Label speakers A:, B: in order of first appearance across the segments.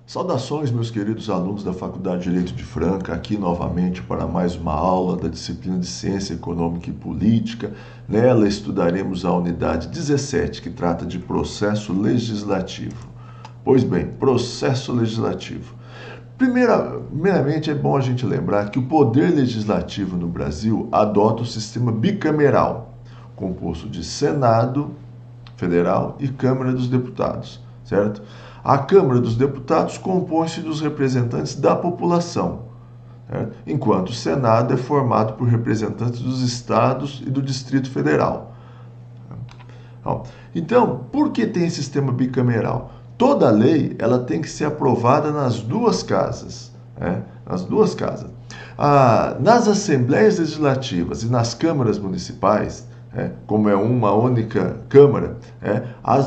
A: Saudações, meus queridos alunos da Faculdade de Direito de Franca, aqui novamente para mais uma aula da disciplina de Ciência Econômica e Política. Nela estudaremos a unidade 17, que trata de processo legislativo. Pois bem, processo legislativo. Primeiramente, é bom a gente lembrar que o poder legislativo no Brasil adota o sistema bicameral, composto de Senado Federal e Câmara dos Deputados, certo? A Câmara dos Deputados compõe-se dos representantes da população, certo? Enquanto o Senado é formado por representantes dos estados e do Distrito Federal. Então, por que tem sistema bicameral? Toda lei ela tem que ser aprovada nas duas casas. Nas duas casas. Nas assembleias legislativas e nas câmaras municipais, como é uma única Câmara,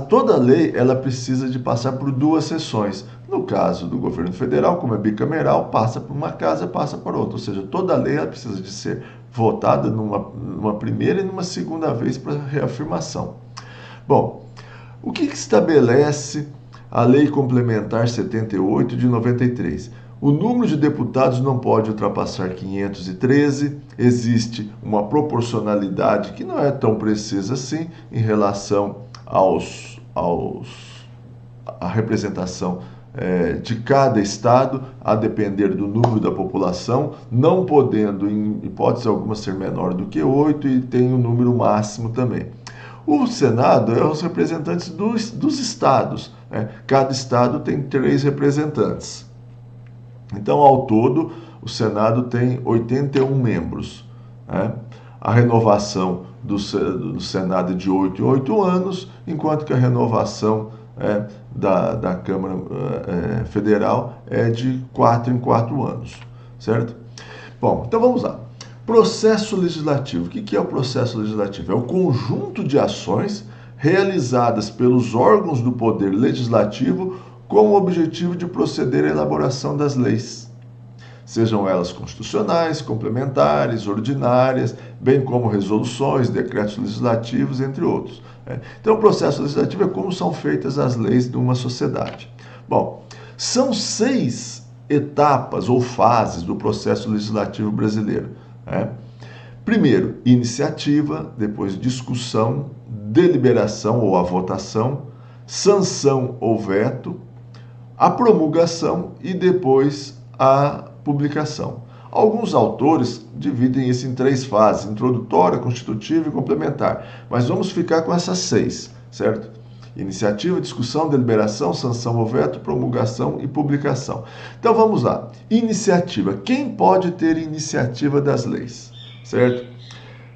A: toda lei ela precisa de passar por duas sessões. No caso do governo federal, como é bicameral, passa por uma casa, passa para outra. Ou seja, toda lei ela precisa de ser votada numa primeira e numa segunda vez para reafirmação. Bom, o que estabelece a Lei Complementar 78 de 93? O número de deputados não pode ultrapassar 513, existe uma proporcionalidade que não é tão precisa assim em relação à representação de cada estado, a depender do número da população, não podendo, em hipótese alguma, ser menor do que 8 e tem um número máximo também. O Senado é os representantes dos estados. Cada estado tem 3 representantes. Então, ao todo, o Senado tem 81 membros. A renovação do Senado é de 8 em 8 anos, enquanto que a renovação da Câmara Federal é de 4 em 4 anos. Certo? Bom, então vamos lá. Processo legislativo. O que é o processo legislativo? É o conjunto de ações realizadas pelos órgãos do poder legislativo com o objetivo de proceder à elaboração das leis, sejam elas constitucionais, complementares, ordinárias, bem como resoluções, decretos legislativos, entre outros. Então, o processo legislativo é como são feitas as leis de uma sociedade. Bom, são 6 etapas ou fases do processo legislativo brasileiro. Primeiro, iniciativa, depois discussão, deliberação ou a votação, sanção ou veto, a promulgação e depois a publicação. Alguns autores dividem isso em 3 fases, introdutória, constitutiva e complementar, mas vamos ficar com essas 6, certo? Iniciativa, discussão, deliberação, sanção ou veto, promulgação e publicação. Então vamos lá. Iniciativa. Quem pode ter iniciativa das leis? Certo?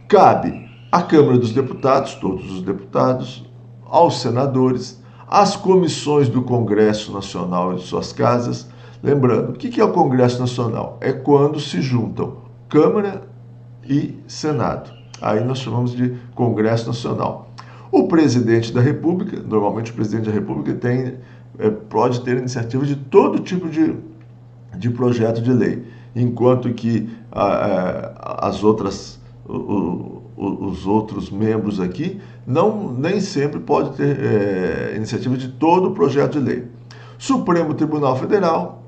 A: Cabe à Câmara dos Deputados, todos os deputados, aos senadores, às comissões do Congresso Nacional e de suas casas. Lembrando, o que é o Congresso Nacional? É quando se juntam Câmara e Senado. Aí nós chamamos de Congresso Nacional. O presidente da República, normalmente o presidente da República pode ter iniciativa de todo tipo de projeto de lei, enquanto que os outros membros aqui nem sempre pode ter iniciativa de todo o projeto de lei. Supremo Tribunal Federal,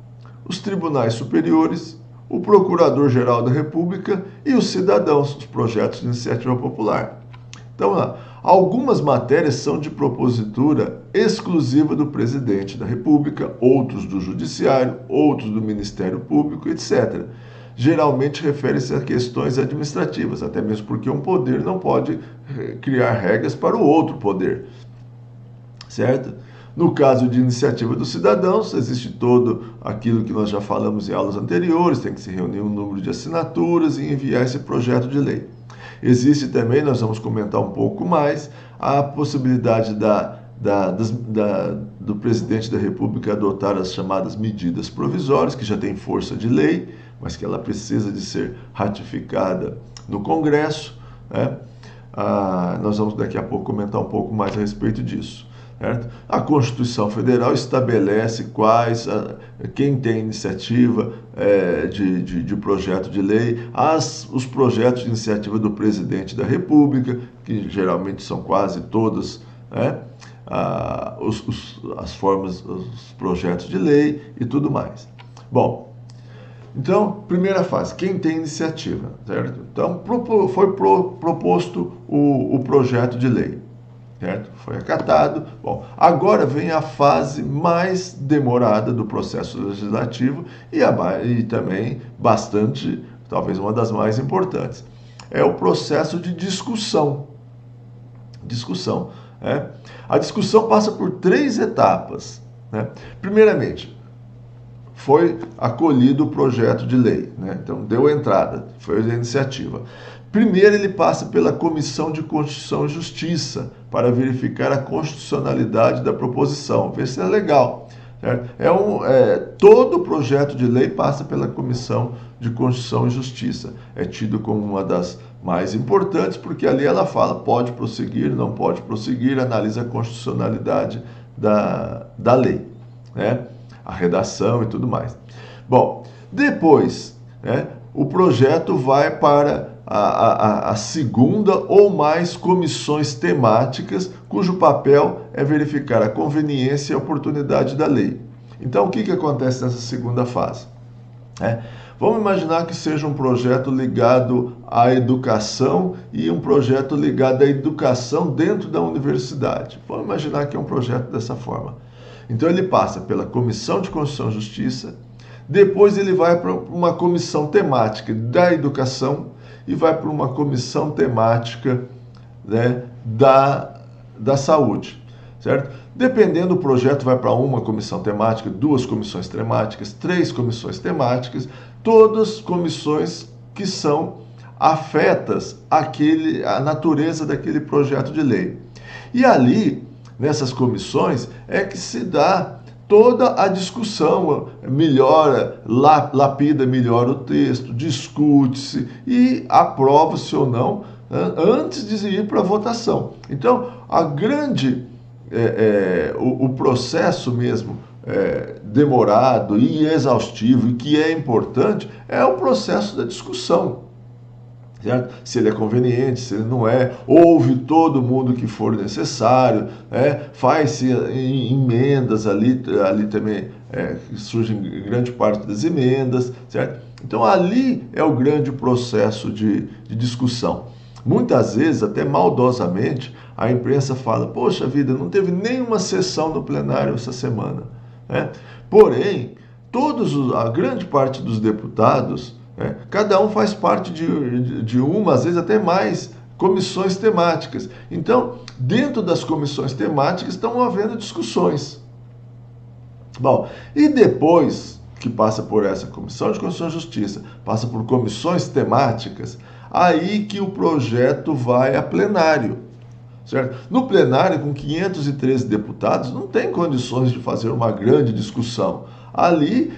A: os tribunais superiores, o Procurador-Geral da República e os cidadãos, os projetos de iniciativa popular. Então, algumas matérias são de propositura exclusiva do presidente da República, outros do Judiciário, outros do Ministério Público, etc. Geralmente refere-se a questões administrativas, até mesmo porque um poder não pode criar regras para o outro poder, certo? No caso de iniciativa dos cidadãos, existe todo aquilo que nós já falamos em aulas anteriores, tem que se reunir um número de assinaturas e enviar esse projeto de lei. Existe também, nós vamos comentar um pouco mais, a possibilidade do presidente da República adotar as chamadas medidas provisórias, que já tem força de lei, mas que ela precisa de ser ratificada no Congresso. Nós vamos daqui a pouco comentar um pouco mais a respeito disso. Certo? A Constituição Federal estabelece quem tem iniciativa de projeto de lei, os projetos de iniciativa do presidente da República, que geralmente são quase todos as formas, os projetos de lei e tudo mais. Bom, então, primeira fase, quem tem iniciativa, certo? Então, foi proposto o projeto de lei, certo? Foi acatado. Bom, agora vem a fase mais demorada do processo legislativo e também bastante, talvez uma das mais importantes. É o processo de discussão. A discussão passa por 3 etapas, né? Primeiramente, foi acolhido o projeto de lei, né? Então deu entrada, foi a iniciativa. Primeiro ele passa pela Comissão de Constituição e Justiça para verificar a constitucionalidade da proposição, ver se é legal. Certo? Todo projeto de lei passa pela Comissão de Constituição e Justiça. É tido como uma das mais importantes, porque ali ela fala, pode prosseguir, não pode prosseguir, analisa a constitucionalidade da lei, né? A redação e tudo mais. Bom, depois, né, o projeto vai para a segunda ou mais comissões temáticas, cujo papel é verificar a conveniência e a oportunidade da lei. Então, o que acontece nessa segunda fase? Vamos imaginar que seja um projeto ligado à educação e um projeto ligado à educação dentro da universidade. Vamos imaginar que é um projeto dessa forma. Então ele passa pela Comissão de Constituição e Justiça, depois ele vai para uma comissão temática da educação e vai para uma comissão temática, né, da saúde, certo? Dependendo do projeto, vai para uma comissão temática, 2 comissões temáticas, 3 comissões temáticas, todas comissões que são afetas à natureza daquele projeto de lei. E ali, nessas comissões, é que se dá toda a discussão, lapida melhor o texto, discute-se e aprova-se ou não antes de ir para a votação. Então, o processo mesmo demorado e exaustivo e que é importante é o processo da discussão. Certo? Se ele é conveniente, se ele não é, ouve todo mundo que for necessário, faz-se emendas ali também, surgem grande parte das emendas, certo? Então ali é o grande processo de discussão. Muitas vezes, até maldosamente, a imprensa fala, poxa vida, não teve nenhuma sessão no plenário essa semana, né? Porém, a grande parte dos deputados, cada um faz parte de uma, às vezes até mais, comissões temáticas. Então, dentro das comissões temáticas estão havendo discussões. Bom, e depois que passa por essa Comissão de Constituição e Justiça, passa por comissões temáticas, aí que o projeto vai a plenário. Certo? No plenário, com 513 deputados, não tem condições de fazer uma grande discussão. Ali,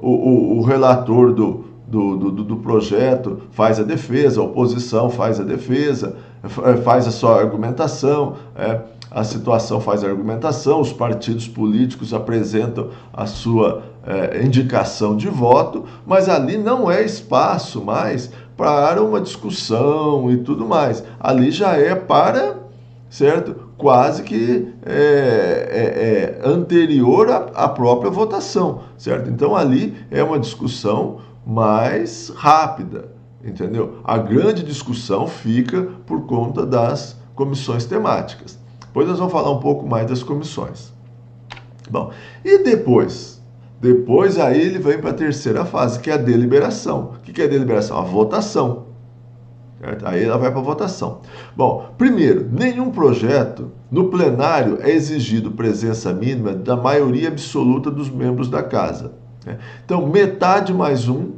A: o relator do projeto faz a defesa, a oposição faz a defesa, faz a sua argumentação, a situação faz a argumentação, os partidos políticos apresentam a sua indicação de voto, mas ali não é espaço mais para uma discussão e tudo mais. Ali já é para, certo? Quase que anterior à própria votação, certo? Então ali é uma discussão mais rápida, entendeu? A grande discussão fica por conta das comissões temáticas. Depois nós vamos falar um pouco mais das comissões. Bom, e depois aí ele vem para a terceira fase, que é a deliberação. O que é a deliberação? A votação. Certo? Aí ela vai para a votação. Bom, primeiro, nenhum projeto no plenário é exigido presença mínima da maioria absoluta dos membros da casa. Então, metade mais um,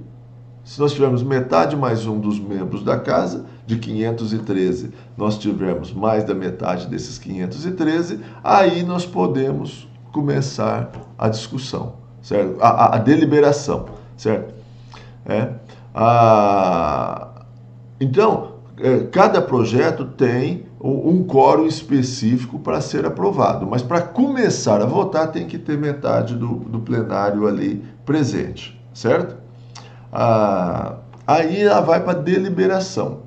A: se nós tivermos metade mais um dos membros da casa, de 513, nós tivermos mais da metade desses 513, aí nós podemos começar a discussão, certo? A deliberação, certo? Então, cada projeto tem um quórum específico para ser aprovado, mas para começar a votar tem que ter metade do plenário ali presente, certo? Aí ela vai para deliberação,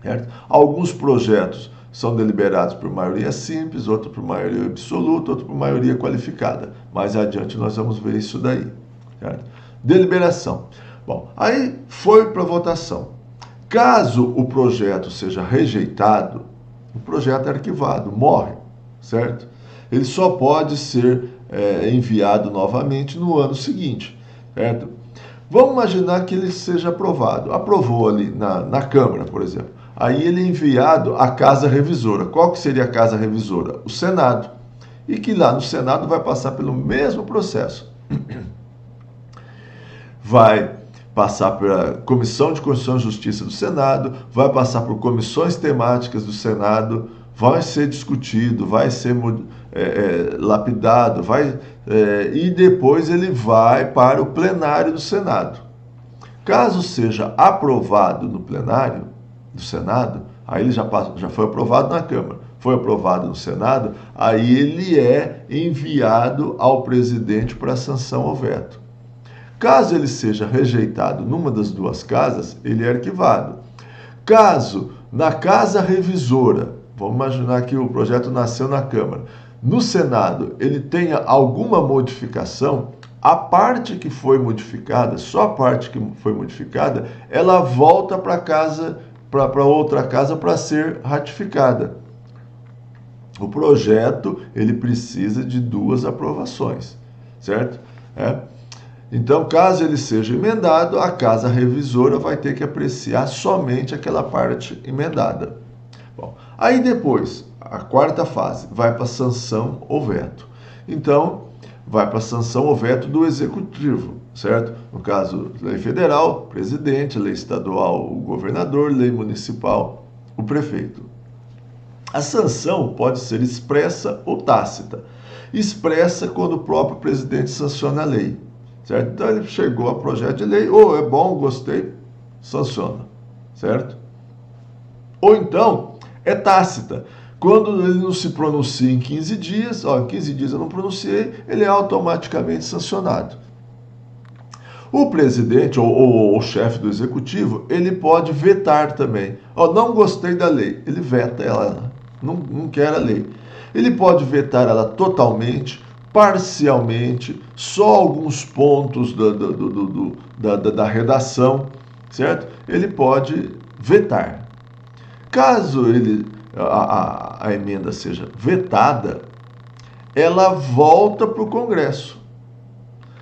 A: certo? Alguns projetos são deliberados por maioria simples, outro por maioria absoluta, outro por maioria qualificada. Mais adiante nós vamos ver isso daí. Certo? Deliberação. Bom, aí foi para votação. Caso o projeto seja rejeitado, o projeto é arquivado, morre, certo? Ele só pode ser enviado novamente no ano seguinte, certo? Vamos imaginar que ele seja aprovado. Aprovou ali na Câmara, por exemplo. Aí ele é enviado à Casa Revisora. Qual que seria a Casa Revisora? O Senado. E que lá no Senado vai passar pelo mesmo processo. Vai passar pela Comissão de Constituição e Justiça do Senado, vai passar por comissões temáticas do Senado, vai ser discutido, vai ser lapidado, e depois ele vai para o plenário do Senado. Caso seja aprovado no plenário do Senado, aí ele já foi aprovado na Câmara, foi aprovado no Senado, aí ele é enviado ao presidente para sanção ou veto. Caso ele seja rejeitado numa das duas casas, ele é arquivado. Caso na Casa Revisora, vamos imaginar que o projeto nasceu na Câmara, no Senado ele tenha alguma modificação, a parte que foi modificada, só a parte que foi modificada, ela volta para outra casa para ser ratificada. O projeto ele precisa de duas aprovações, certo? Então, caso ele seja emendado, a Casa Revisora vai ter que apreciar somente aquela parte emendada. Bom, aí depois, a quarta fase, vai para sanção ou veto. Então, vai para sanção ou veto do Executivo, certo? No caso, lei federal, presidente, lei estadual, o governador, lei municipal, o prefeito. A sanção pode ser expressa ou tácita. Expressa quando o próprio presidente sanciona a lei. Certo? Então ele chegou a projeto de lei, é bom, gostei, sanciona, certo? Ou então, é tácita. Quando ele não se pronuncia em 15 dias, em 15 dias eu não pronunciei, ele é automaticamente sancionado. O presidente ou o chefe do executivo, ele pode vetar também. Não gostei da lei, ele veta ela, não quer a lei. Ele pode vetar ela totalmente, parcialmente, só alguns pontos da redação, certo? Ele pode vetar. Caso a emenda seja vetada, ela volta para o Congresso.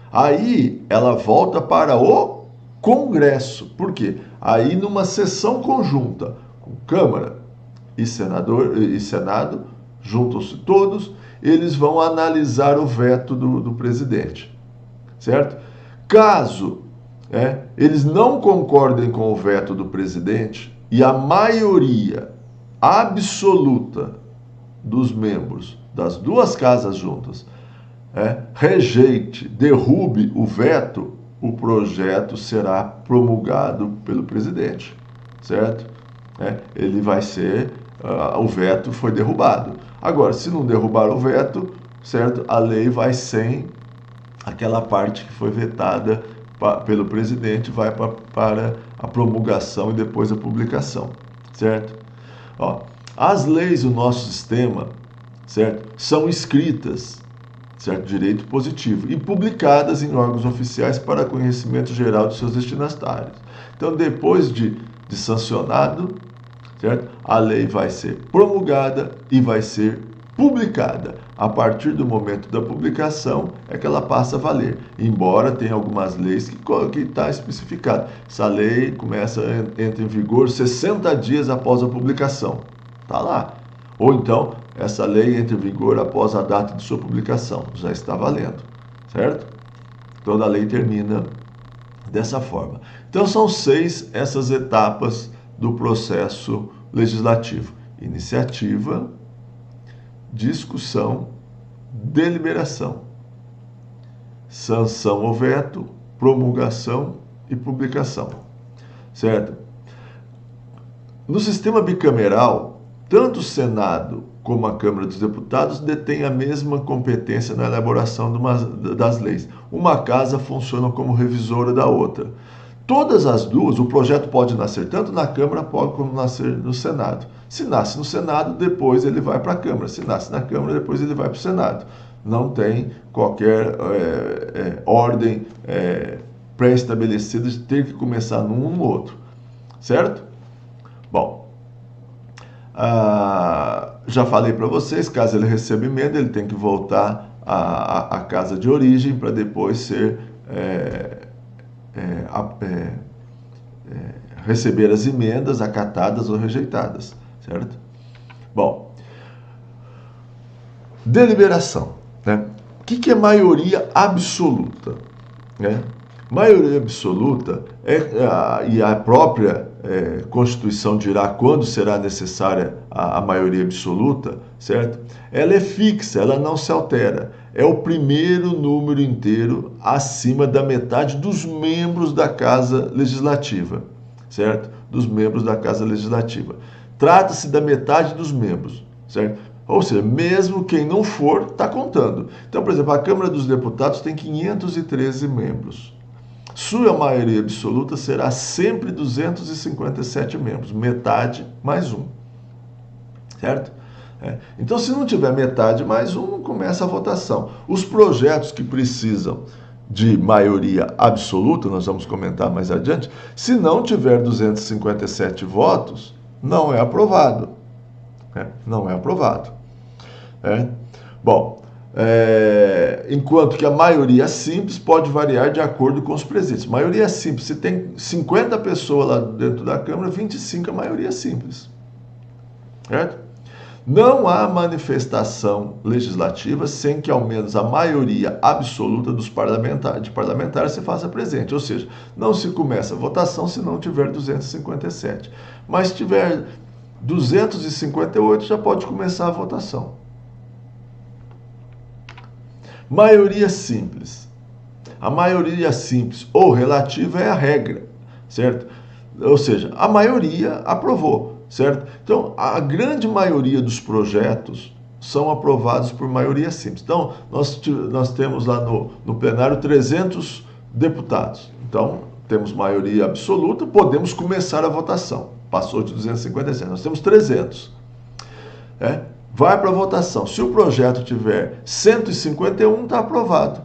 A: Aí ela volta para o Congresso. Por quê? Aí numa sessão conjunta com Câmara e Senado, juntam-se todos, eles vão analisar o veto do presidente, certo? Caso eles não concordem com o veto do presidente e a maioria absoluta dos membros das duas casas juntas rejeite, derrube o veto, o projeto será promulgado pelo presidente, certo? Ele vai ser, o veto foi derrubado. Agora, se não derrubar o veto, certo? A lei vai sem aquela parte que foi vetada pelo presidente, vai para a promulgação e depois a publicação, certo? As leis do nosso sistema, certo? São escritas, certo? Direito positivo, e publicadas em órgãos oficiais para conhecimento geral de seus destinatários. Então, depois de sancionado, certo? A lei vai ser promulgada e vai ser publicada. A partir do momento da publicação é que ela passa a valer. Embora tenha algumas leis que está especificado. Essa lei entra em vigor 60 dias após a publicação. Está lá. Ou então, essa lei entra em vigor após a data de sua publicação. Já está valendo. Certo? Toda a lei termina dessa forma. Então, são 6 essas etapas do processo legislativo: iniciativa, discussão, deliberação, sanção ou veto, promulgação e publicação, certo? No sistema bicameral, tanto o Senado como a Câmara dos Deputados detêm a mesma competência na elaboração das leis. Uma casa funciona como revisora da outra. Todas as duas, o projeto pode nascer tanto na Câmara como nascer no Senado. Se nasce no Senado, depois ele vai para a Câmara. Se nasce na Câmara, depois ele vai para o Senado. Não tem qualquer ordem pré-estabelecida de ter que começar num ou no outro. Certo? Bom, já falei para vocês, caso ele receba emenda, ele tem que voltar à casa de origem para depois ser receber as emendas acatadas ou rejeitadas, certo? Bom, deliberação, né? O que é maioria absoluta, né? Maioria absoluta e a própria Constituição dirá quando será necessária a maioria absoluta, certo? Ela é fixa, ela não se altera. É o primeiro número inteiro acima da metade dos membros da Casa Legislativa, certo? Dos membros da Casa Legislativa. Trata-se da metade dos membros, certo? Ou seja, mesmo quem não for, está contando. Então, por exemplo, a Câmara dos Deputados tem 513 membros. Sua maioria absoluta será sempre 257 membros, metade mais um, certo? Então, se não tiver metade mais um, começa a votação. Os projetos que precisam de maioria absoluta, nós vamos comentar mais adiante, se não tiver 257 votos, não é aprovado. Não é aprovado. Bom, enquanto que a maioria simples pode variar de acordo com os presídios. Maioria simples, se tem 50 pessoas lá dentro da Câmara, 25 é maioria simples. Certo? Não há manifestação legislativa sem que ao menos a maioria absoluta dos parlamentares se faça presente. Ou seja, não se começa a votação se não tiver 257. Mas se tiver 258, já pode começar a votação. Maioria simples. A maioria simples ou relativa é a regra, certo? Ou seja, a maioria aprovou, certo? Então, a grande maioria dos projetos são aprovados por maioria simples. Então, nós temos lá no plenário 300 deputados. Então, temos maioria absoluta, podemos começar a votação. Passou de 257, nós temos 300. Vai para a votação. Se o projeto tiver 151, está aprovado.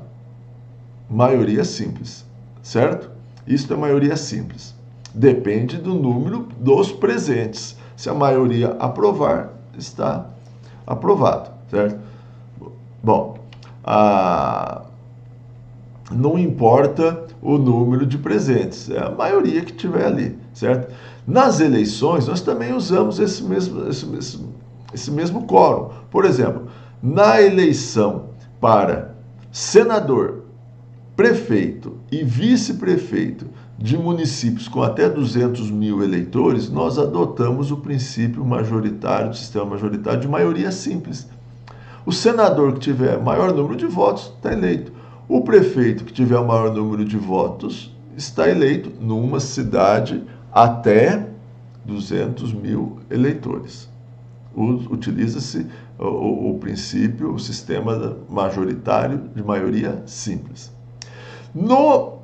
A: Maioria simples, certo? Isso é maioria simples. Depende do número dos presentes. Se a maioria aprovar, está aprovado, certo? Bom, não importa o número de presentes, é a maioria que tiver ali, certo? Nas eleições, nós também usamos esse mesmo quórum. Por exemplo, na eleição para senador, prefeito e vice-prefeito de municípios com até 200 mil eleitores, nós adotamos o princípio majoritário, do sistema majoritário de maioria simples. O senador que tiver maior número de votos está eleito. O prefeito que tiver o maior número de votos está eleito numa cidade até 200 mil eleitores. Utiliza-se o princípio, o sistema majoritário de maioria simples. No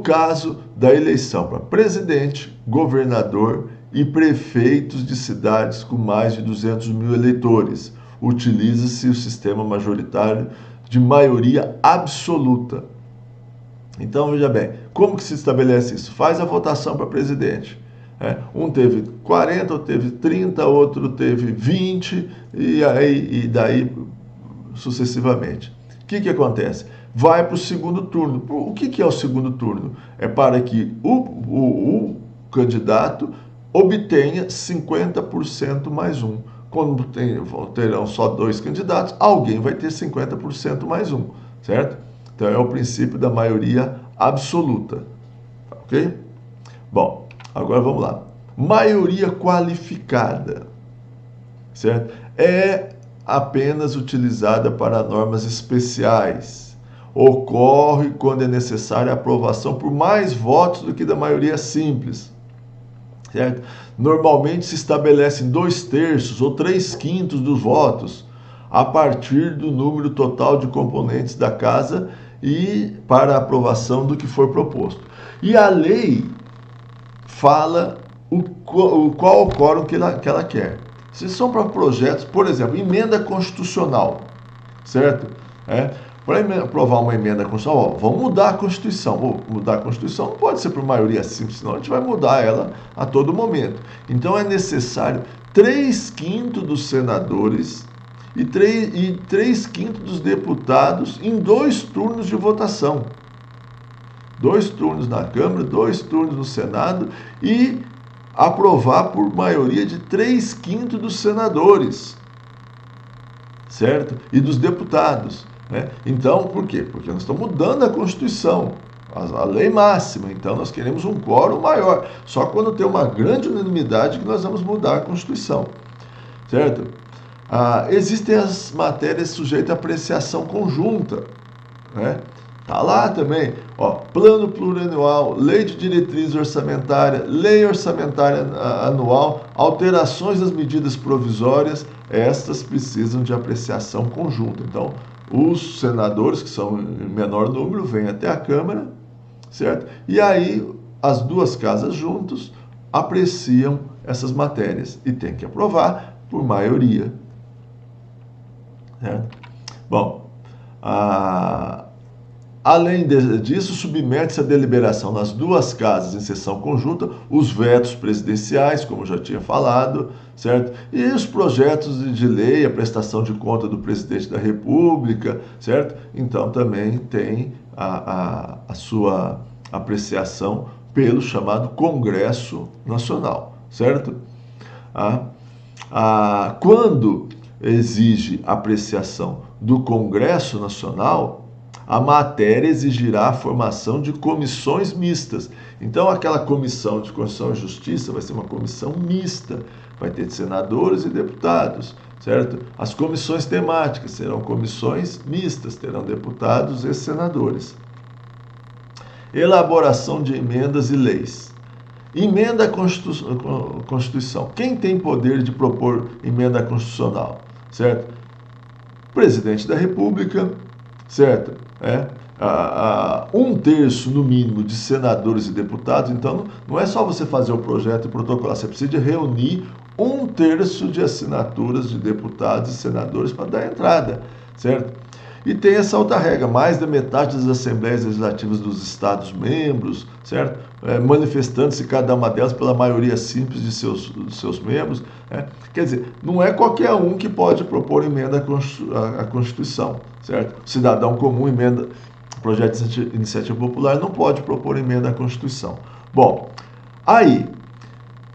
A: caso da eleição para presidente, governador e prefeitos de cidades com mais de 200 mil eleitores, utiliza-se o sistema majoritário de maioria absoluta. Então, veja bem, como que se estabelece isso? Faz a votação para presidente. Um teve 40, outro teve 30, outro teve 20, e daí sucessivamente. O que acontece? Vai para o segundo turno. O que é o segundo turno? É para que o candidato obtenha 50% mais um. Quando terão só 2 candidatos, alguém vai ter 50% mais um, certo? Então é o princípio da maioria absoluta, ok? Bom, agora vamos lá. Maioria qualificada, certo? É apenas utilizada para normas especiais. Ocorre quando é necessária a aprovação por mais votos do que da maioria simples, certo? Normalmente se estabelecem 2/3 ou 3/5 dos votos a partir do número total de componentes da casa e para a aprovação do que for proposto. E a lei fala qual o quórum que ela quer. Se são para projetos, por exemplo, emenda constitucional, certo? Para aprovar uma emenda constitucional, vamos mudar a Constituição. Mudar a Constituição não pode ser por maioria simples, senão a gente vai mudar ela a todo momento. Então é necessário 3/5 dos senadores e 3/5 dos deputados em 2 turnos de votação. 2 turnos na Câmara, 2 turnos no Senado e aprovar por maioria de 3/5 dos senadores, certo? E dos deputados. Então, por quê? Porque nós estamos mudando a Constituição, a lei máxima, então nós queremos um quórum maior. Só quando tem uma grande unanimidade que nós vamos mudar a Constituição, certo? Existem as matérias sujeitas à apreciação conjunta, Está lá também, plano plurianual, lei de diretriz orçamentária, lei orçamentária anual, alterações das medidas provisórias, estas precisam de apreciação conjunta. Então, os senadores, que são em menor número, vêm até a Câmara, certo? E aí, as 2 casas juntos apreciam essas matérias e tem que aprovar por maioria, certo? Bom, além disso, submete-se à deliberação nas 2 casas em sessão conjunta os vetos presidenciais, como já tinha falado, certo? E os projetos de lei, a prestação de conta do presidente da República, certo? Então também tem a sua apreciação pelo chamado Congresso Nacional, certo? Quando exige apreciação do Congresso Nacional, a matéria exigirá a formação de comissões mistas. Então, aquela comissão de Constituição e Justiça vai ser uma comissão mista, vai ter senadores e deputados, certo? As comissões temáticas serão comissões mistas, terão deputados e senadores. Elaboração de emendas e leis. Emenda à Constituição. Quem tem poder de propor emenda constitucional, certo? Presidente da República, certo? 1/3 no mínimo de senadores e deputados. Então não é só você fazer o projeto e protocolar, você precisa de reunir 1/3 de assinaturas de deputados e senadores para dar entrada, certo? E tem essa outra regra, mais da metade das assembleias legislativas dos estados membros, certo? Manifestando-se cada uma delas pela maioria simples de seus membros. Quer dizer, não é qualquer um que pode propor emenda à Constituição, certo? Cidadão comum, projeto de iniciativa popular, não pode propor emenda à Constituição. Bom, aí,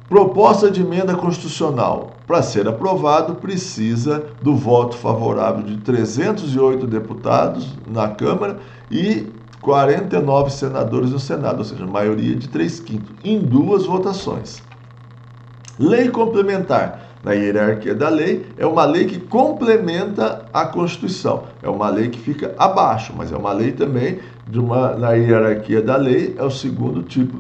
A: proposta de emenda constitucional, para ser aprovado, precisa do voto favorável de 308 deputados na Câmara e 49 senadores no Senado, ou seja, maioria de 3/5, em 2 votações. Lei complementar. Na hierarquia da lei, é uma lei que complementa a Constituição. É uma lei que fica abaixo, mas é uma lei também, na hierarquia da lei, é o segundo tipo,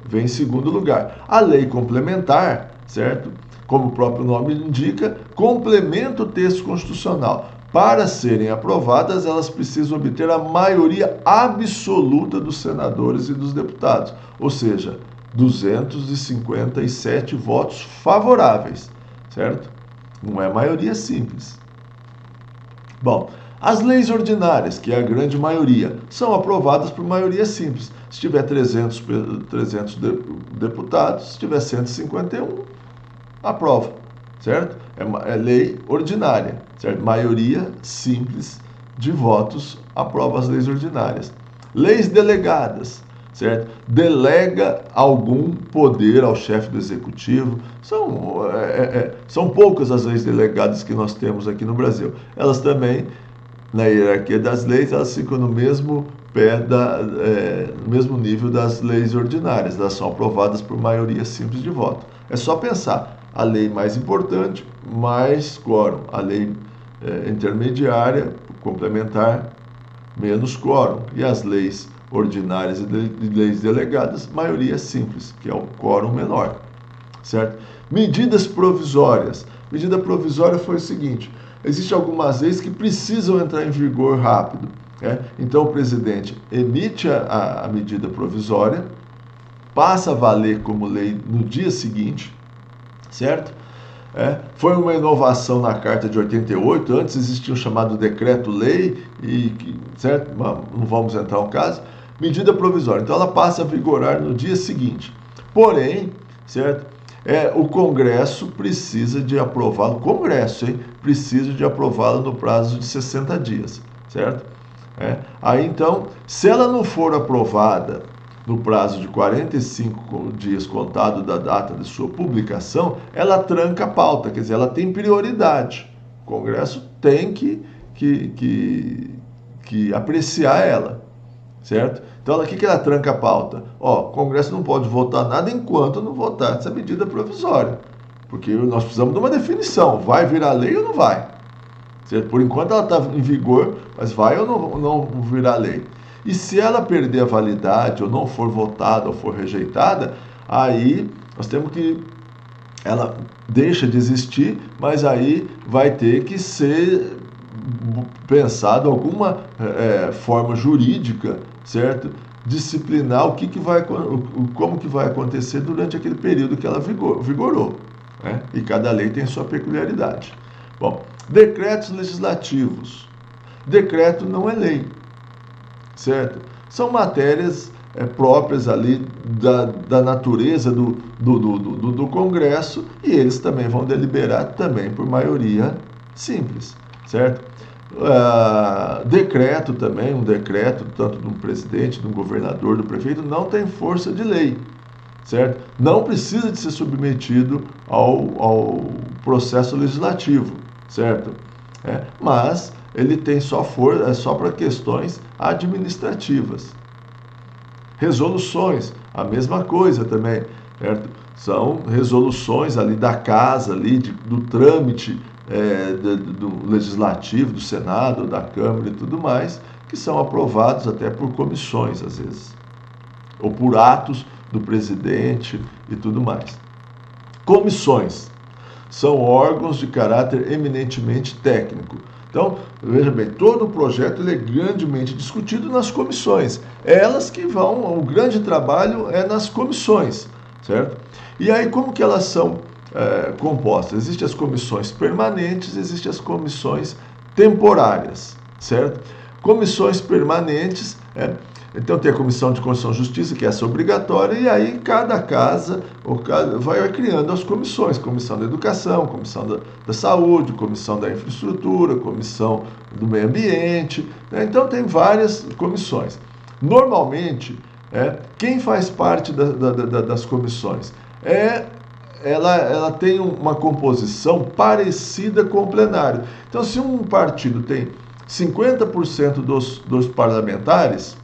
A: vem em segundo lugar. A lei complementar, certo? Como o próprio nome indica, complementa o texto constitucional. Para serem aprovadas, elas precisam obter a maioria absoluta dos senadores e dos deputados, ou seja, 257 votos favoráveis, certo? Não é maioria simples. Bom, as leis ordinárias, que é a grande maioria, são aprovadas por maioria simples. Se tiver 300 deputados, se tiver 151, aprova, certo? É lei ordinária, certo? Maioria simples de votos aprova as leis ordinárias. Leis delegadas, certo? Delega algum poder ao chefe do executivo. São poucas as leis delegadas que nós temos aqui no Brasil. Elas também, na hierarquia das leis, elas ficam no mesmo no mesmo nível das leis ordinárias. Elas são aprovadas por maioria simples de voto. É só pensar. A lei mais importante, mais quórum. A lei intermediária, complementar, menos quórum. E as leis ordinárias e leis delegadas, maioria simples, que é o quórum menor, certo? Medidas provisórias. Medida provisória foi o seguinte, existem algumas leis que precisam entrar em vigor rápido. Então o presidente emite a medida provisória, passa a valer como lei no dia seguinte, certo? Foi uma inovação na Carta de 88, antes existia o chamado decreto-lei, certo? Não vamos entrar no caso. Medida provisória, então ela passa a vigorar no dia seguinte. Porém, certo? O Congresso precisa de aprová-lo, precisa de aprová-lo no prazo de 60 dias, certo? Aí então, se ela não for aprovada no prazo de 45 dias contado da data de sua publicação, ela tranca a pauta, quer dizer, ela tem prioridade. O Congresso tem que apreciar ela, certo? Então, o que ela tranca a pauta? O Congresso não pode votar nada enquanto não votar essa medida provisória, porque nós precisamos de uma definição, vai virar lei ou não vai? Certo? Por enquanto ela está em vigor, mas vai ou não virar lei? E se ela perder a validade, ou não for votada, ou for rejeitada, aí nós temos que... ela deixa de existir, mas aí vai ter que ser pensado alguma forma jurídica, certo? Disciplinar como que vai acontecer durante aquele período que ela vigorou. E cada lei tem sua peculiaridade. Bom, decretos legislativos. Decreto não é lei, certo? São matérias próprias ali da natureza do Congresso, e eles também vão deliberar também por maioria simples, certo? Decreto também, um decreto tanto de um presidente, de um governador, do prefeito, não tem força de lei, certo? Não precisa de ser submetido ao processo legislativo, certo? Mas ele tem só para questões administrativas. Resoluções, a mesma coisa também, certo? São resoluções ali da casa, ali do trâmite do legislativo, do Senado, da Câmara e tudo mais, que são aprovados até por comissões, às vezes, ou por atos do presidente e tudo mais. Comissões são órgãos de caráter eminentemente técnico. Então, veja bem, todo o projeto ele é grandemente discutido nas comissões. Elas que vão, o grande trabalho é nas comissões, certo? E aí, como que elas são compostas? Existem as comissões permanentes, existem as comissões temporárias, certo? Comissões permanentes, então tem a Comissão de Constituição e Justiça, que é essa obrigatória, e aí cada casa vai criando as comissões, Comissão da Educação, Comissão da Saúde, Comissão da Infraestrutura, Comissão do Meio Ambiente, então tem várias comissões. Normalmente, quem faz parte das comissões? Ela tem uma composição parecida com o plenário. Então, se um partido tem 50% dos parlamentares,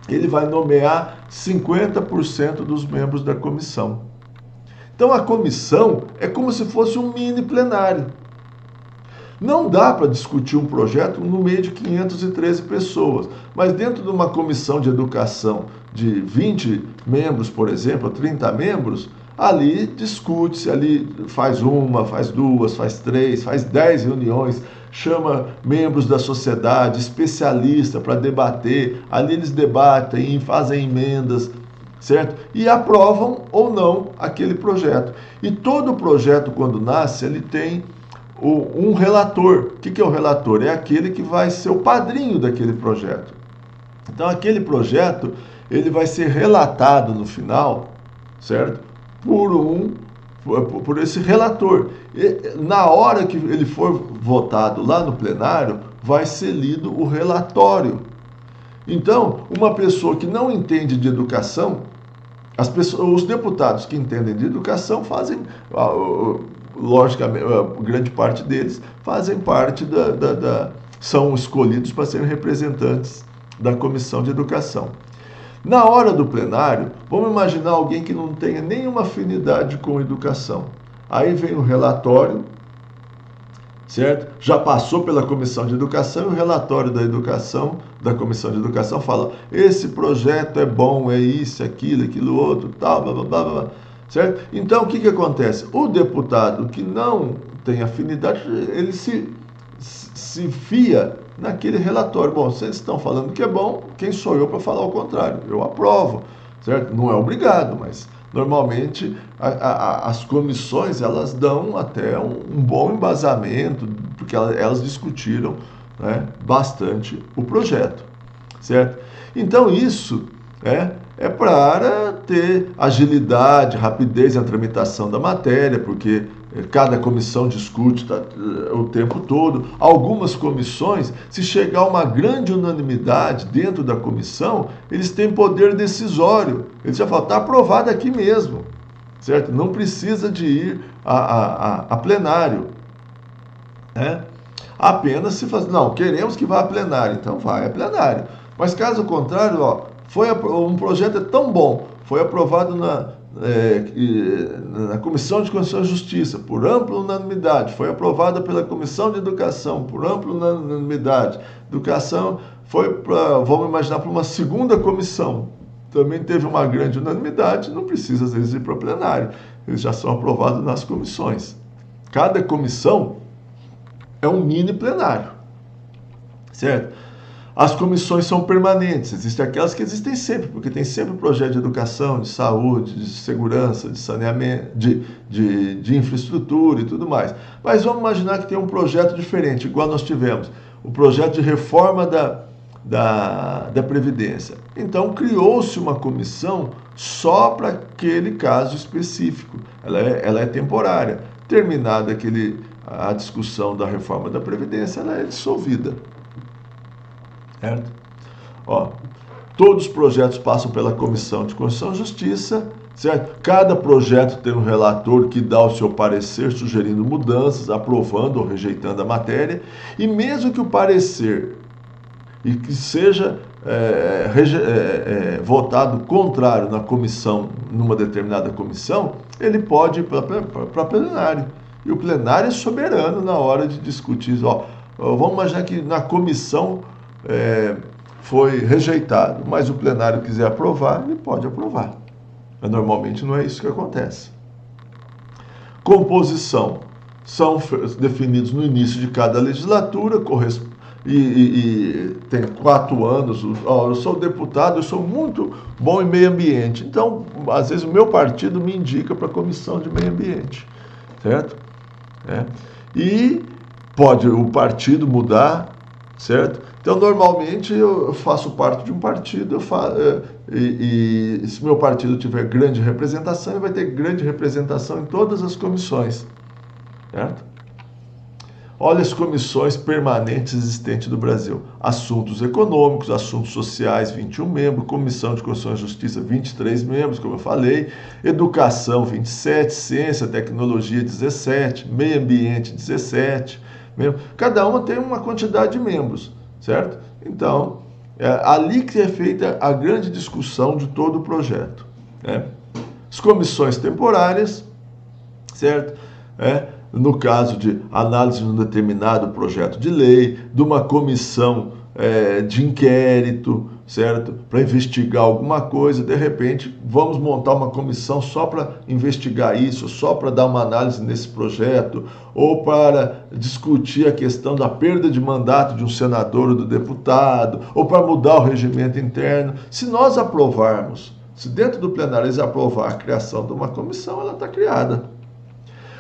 A: ele vai nomear 50% dos membros da comissão. Então, a comissão é como se fosse um mini plenário. Não dá para discutir um projeto no meio de 513 pessoas, mas dentro de uma comissão de educação de 20 membros, por exemplo, 30 membros, ali discute-se, ali faz uma, faz duas, faz três, faz 10 reuniões, chama membros da sociedade, especialistas para debater, ali eles debatem, fazem emendas, certo? E aprovam ou não aquele projeto. E todo projeto, quando nasce, ele tem um relator. O que é o relator? É aquele que vai ser o padrinho daquele projeto. Então, aquele projeto, ele vai ser relatado no final, certo? Por esse relator. E, na hora que ele for votado lá no plenário, vai ser lido o relatório. Então, uma pessoa que não entende de educação, os deputados que entendem de educação fazem, logicamente, grande parte deles fazem parte são escolhidos para serem representantes da Comissão de Educação. Na hora do plenário, vamos imaginar alguém que não tenha nenhuma afinidade com educação. Aí vem o relatório, certo? Já passou pela Comissão de Educação e o relatório da Comissão de Educação fala: esse projeto é bom, é isso, aquilo outro, tal, blá, blá, blá, blá, certo? Então, o que acontece? O deputado que não tem afinidade, ele se se fia naquele relatório. Bom, vocês estão falando que é bom, quem sou eu para falar o contrário? Eu aprovo, certo? Não é obrigado, mas normalmente as comissões elas dão até um bom embasamento, porque elas discutiram, né, bastante o projeto, certo? Então isso é para ter agilidade, rapidez na tramitação da matéria, porque cada comissão discute o tempo todo. Algumas comissões, se chegar a uma grande unanimidade dentro da comissão, eles têm poder decisório. Eles já falam, está aprovado aqui mesmo, certo? Não precisa de ir a plenário, né? Apenas se faz, não, queremos que vá a plenário, então vai a plenário. Mas caso contrário, ó, um projeto é tão bom, foi aprovado na Comissão de Constituição e Justiça, por ampla unanimidade, foi aprovada pela Comissão de Educação, por ampla unanimidade. Educação foi para, vamos imaginar, para uma segunda comissão, também teve uma grande unanimidade, não precisa às vezes ir para o plenário, eles já são aprovados nas comissões. Cada comissão é um mini plenário, certo? As comissões são permanentes, existem aquelas que existem sempre, porque tem sempre projeto de educação, de saúde, de segurança, de saneamento, de infraestrutura e tudo mais. Mas vamos imaginar que tem um projeto diferente, igual nós tivemos, o projeto de reforma da Previdência. Então criou-se uma comissão só para aquele caso específico, ela é temporária. Terminada a discussão da reforma da Previdência, ela é dissolvida. Certo? Ó, todos os projetos passam pela Comissão de Constituição e Justiça, certo? Cada projeto tem um relator que dá o seu parecer, sugerindo mudanças, aprovando ou rejeitando a matéria, e mesmo que o parecer e que seja votado contrário na comissão, numa determinada comissão, ele pode ir para plenário. E o plenário é soberano na hora de discutir. Ó, vamos imaginar que na comissão foi rejeitado, mas o plenário quiser aprovar, ele pode aprovar. Mas normalmente não é isso que acontece. Composição. São definidos no início de cada legislatura, e tem 4 anos. Eu sou deputado, eu sou muito bom em meio ambiente. Então, às vezes, o meu partido me indica para a comissão de meio ambiente, certo? E pode o partido mudar, certo? Então, normalmente, eu faço parte de um partido, e se meu partido tiver grande representação, ele vai ter grande representação em todas as comissões, certo? Olha as comissões permanentes existentes do Brasil. Assuntos econômicos, assuntos sociais, 21 membros. Comissão de Constituição e Justiça, 23 membros, como eu falei. Educação, 27. Ciência, Tecnologia, 17. Meio Ambiente, 17. Cada uma tem uma quantidade de membros, certo? Então, ali que é feita a grande discussão de todo o projeto, né? As comissões temporárias, certo? No caso de análise de um determinado projeto de lei, de uma comissão de inquérito, certo? Para investigar alguma coisa, de repente vamos montar uma comissão só para investigar isso, só para dar uma análise nesse projeto, ou para discutir a questão da perda de mandato de um senador ou do deputado, ou para mudar o regimento interno. Se nós aprovarmos, se dentro do plenário eles aprovar a criação de uma comissão, ela está criada.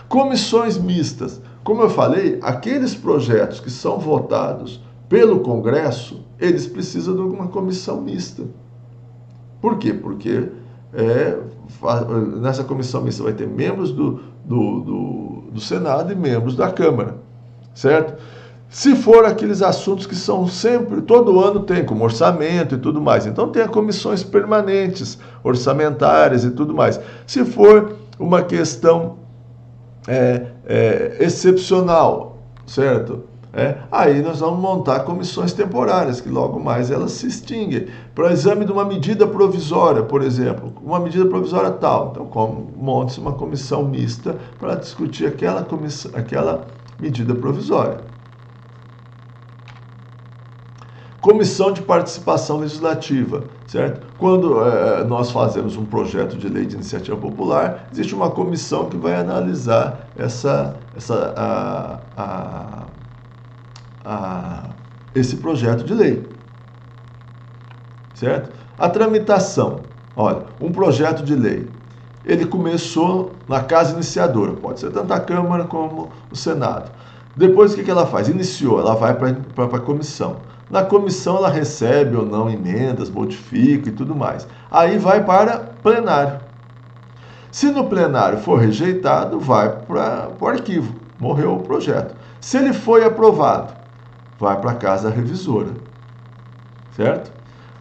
A: Comissões mistas. Como eu falei, aqueles projetos que são votados pelo Congresso, eles precisam de uma comissão mista. Por quê? Porque nessa comissão mista vai ter membros do Senado e membros da Câmara, certo? Se for aqueles assuntos que são sempre, todo ano tem, como orçamento e tudo mais, então tem as comissões permanentes, orçamentárias e tudo mais. Se for uma questão excepcional, certo? Aí nós vamos montar comissões temporárias, que logo mais elas se extinguem. Para exame de uma medida provisória, por exemplo, uma medida provisória tal. Então, monte-se uma comissão mista para discutir aquela medida provisória. Comissão de participação legislativa, certo? Quando nós fazemos um projeto de lei de iniciativa popular, existe uma comissão que vai analisar esse projeto de lei, certo? A tramitação, olha, um projeto de lei, ele começou na casa iniciadora, pode ser tanto a Câmara como o Senado. Depois, o que ela faz? Iniciou, ela vai para a comissão. Na comissão, ela recebe ou não emendas, modifica e tudo mais. Aí vai para plenário. Se no plenário for rejeitado, vai para o arquivo. Morreu o projeto. Se ele foi aprovado, vai para a casa revisora. Certo?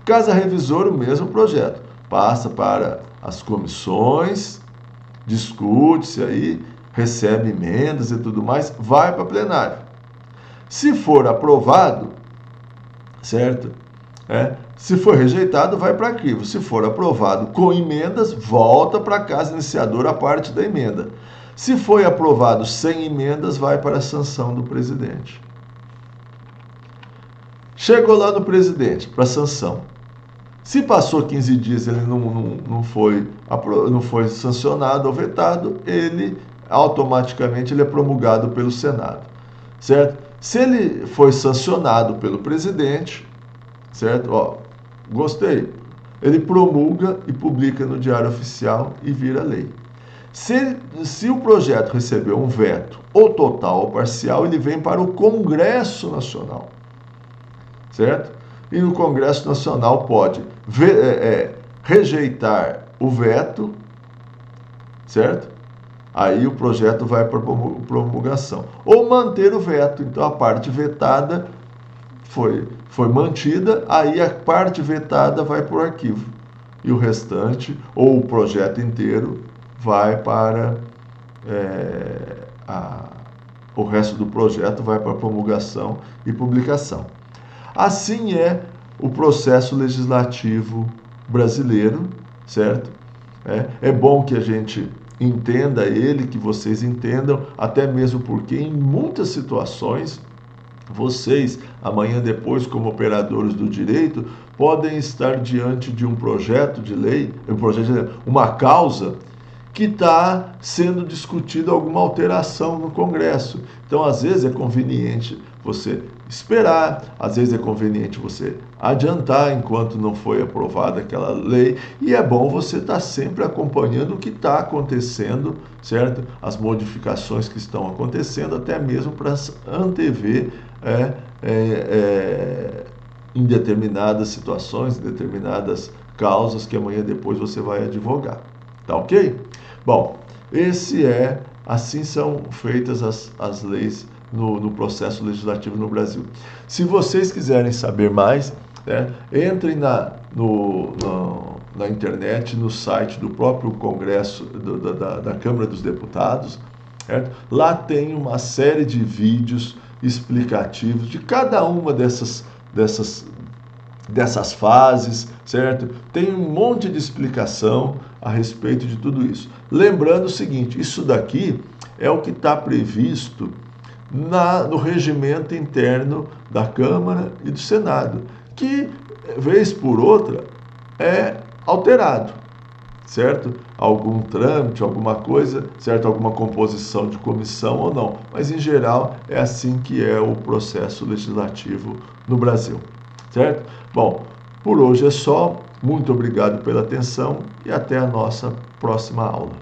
A: Casa revisora, o mesmo projeto. Passa para as comissões, discute-se aí, recebe emendas e tudo mais, vai para plenário. Se for aprovado, certo? Se for rejeitado, vai para arquivo. Se for aprovado com emendas, volta para a casa iniciadora a parte da emenda. Se foi aprovado sem emendas, vai para a sanção do presidente. Chegou lá no presidente, para sanção. Se passou 15 dias e ele não foi sancionado ou vetado, ele automaticamente ele é promulgado pelo Senado, certo? Se ele foi sancionado pelo presidente, certo? Ó, gostei. Ele promulga e publica no Diário Oficial e vira lei. Se o projeto recebeu um veto, ou total ou parcial, ele vem para o Congresso Nacional, certo? E no Congresso Nacional pode rejeitar o veto, certo? Aí o projeto vai para promulgação. Ou manter o veto. Então a parte vetada foi mantida, aí a parte vetada vai para o arquivo. E o restante, ou o projeto inteiro, vai para... o resto do projeto vai para promulgação e publicação. Assim é o processo legislativo brasileiro, certo? É bom que a gente entenda ele, que vocês entendam, até mesmo porque em muitas situações, vocês, amanhã depois, como operadores do direito, podem estar diante de um projeto de lei, uma causa que está sendo discutida alguma alteração no Congresso. Então, às vezes é conveniente você esperar, às vezes é conveniente você adiantar enquanto não foi aprovada aquela lei, e é bom você estar sempre acompanhando o que está acontecendo, certo? As modificações que estão acontecendo, até mesmo para antever em determinadas situações, em determinadas causas que amanhã depois você vai advogar. Tá ok? Bom, assim são feitas as leis no processo legislativo no Brasil. Se vocês quiserem saber mais, entrem na internet, no site do próprio Congresso, da Câmara dos Deputados, certo? Lá tem uma série de vídeos explicativos de cada uma dessas fases, certo? Tem um monte de explicação a respeito de tudo isso. Lembrando o seguinte, isso daqui é o que está previsto no regimento interno da Câmara e do Senado, que, vez por outra, é alterado, certo? Algum trâmite, alguma coisa, certo? Alguma composição de comissão ou não. Mas, em geral, é assim que é o processo legislativo no Brasil, certo? Bom, por hoje é só. Muito obrigado pela atenção e até a nossa próxima aula.